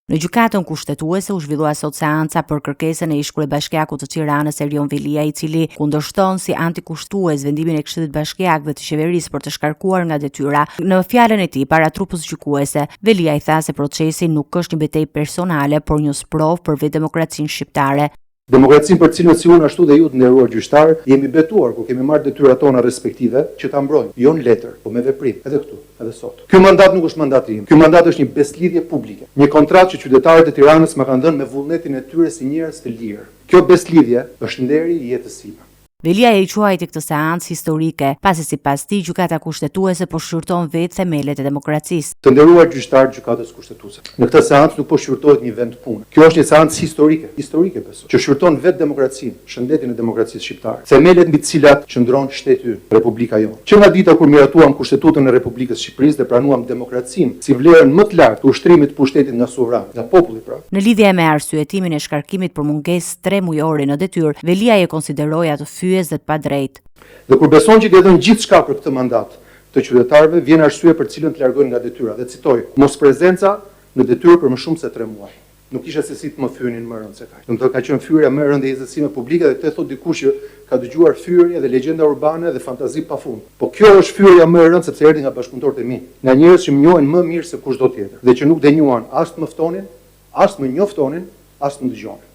Në gjykatën kushtetuese u zhvillua sot seanca për kërkesën e ish-kryebashkiakut të Tiranës Erion Velia, i cili kundërshton si antikushtetues vendimin e Këshillit Bashkiak dhe të qeverisë për të shkarkuar nga detyra. Në fjalën e tij para trupës gjykuese, Velia i tha se procesi nuk është një betejë personale, por një sprov për vetë demokracinë shqiptare. Demokracinë për cilën si unë ashtu dhe ju të nderuar gjyqtar, jemi betuar kur kemi marrë detyrat tona respektive që ta mbrojmë, jo në letër, po me veprim, edhe këtu, edhe sot. Ky mandat nuk është mandati im. Ky mandat është një beslidhje publike, një kontratë që qytetarët e Tiranës më kanë dhënë me vullnetin e tyre si njerëz të lirë. Kjo beslidhje është nderi i jetës sime. Velia e quajti këtë seancë historike, pasi sipas tij gjykata kushtetuese po shqyrton vetë themelet e demokracisë. Të nderuar gjyqtar gjykatës kushtetuese, në këtë seancë nuk po shqyrtohet një vend pune. Kjo është një seancë historike besoj, që shqyrton vetë demokracinë, shëndetin e demokracisë shqiptare. Themelet mbi të cilat qëndron shteti ynë, Republika jonë. Që nga dita kur miratuam Kushtetutën e Republikës së Shqipërisë dhe pranuam demokracinë si vlerën më të lartë të ushtrimit të pushtetit nga sovran, nga populli pra. Në lidhje me arsyetimin e shkarkimit për mungesë 3 mujore në detyrë, Velia e konsideroi atë fyes dhe të padrejtë. Dhe kur beson që i dhënë gjithçka për këtë mandat të qytetarëve, vjen arsye për cilën të largojnë nga detyra. Dhe citoj: mos prezenca në detyrë për më shumë se 3 muaj. Nuk isha se si të më thyenin më rënd se kaq. Do të ka qenë fyerja më e rëndë e jetësime publike, dhe këtë thot dikush që ka dëgjuar fyerje dhe legjenda urbane dhe fantazi pafund. Po kjo është fyerja më e rëndë sepse erdhi nga bashkëpunëtorët e mi, nga njerëz që më njohin më mirë se kushdo tjetër dhe që nuk denjuan as të më ftonin, as të më njoftonin, as të më dëgjonin.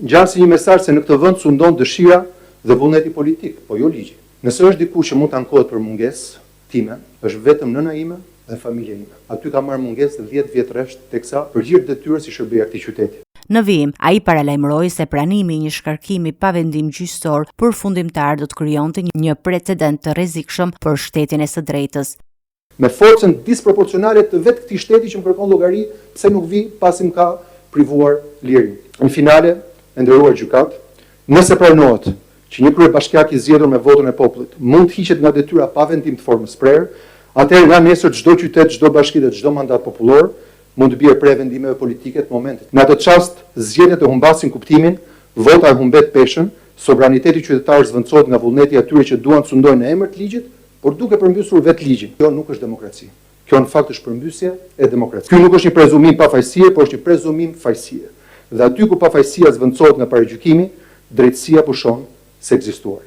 Ngjan si një mesazh se në këtë vend sundon dëshira dhe vullneti politik, po jo ligji. Nëse është dikush që mund të ankohet për mungesë time, është vetëm nëna ime dhe familja ime. Aty ka marrë mungesë 10 vjet rresht, teksa përgjigj detyrës si shërbej këtij qyteti. Në vijim, ai paralajmëroi se pranimi i një shkarkimi pa vendim gjyqësor përfundimtar do të krijonte një precedent të rrezikshëm për shtetin e së drejtës. Me forcën disproporcionale të vetë këtij shteti që më kërkon llogari pse nuk vi pasi më ka privuar lirin. Në finale, e nderuar gjykat, nëse pranohet që një kryebashkiak i zgjedhur me votën e popullit mund të hiqet nga detyra pa vendim të formës prerë, atëherë nga nesër çdo qytet, çdo bashki dhe çdo mandat popullor mund të bjerë prej vendimeve politike të momentit. Në atë çast, zgjedhjet e humbasin kuptimin, vota e humbet peshën, sovraniteti qytetar zvendçohet nga vullneti i atyre që duan të sundojnë në emër të ligjit, por duke përmbysur vetë ligjin. Kjo nuk është demokraci. Kjo në fakt është përmbysje e demokracisë. Ky nuk është një prezumim pafajësie, por është një prezumim fajësie. Dhe aty ku pafajësia zvendçohet nga paragjykimi, drejtësia pushon se ekzistuar.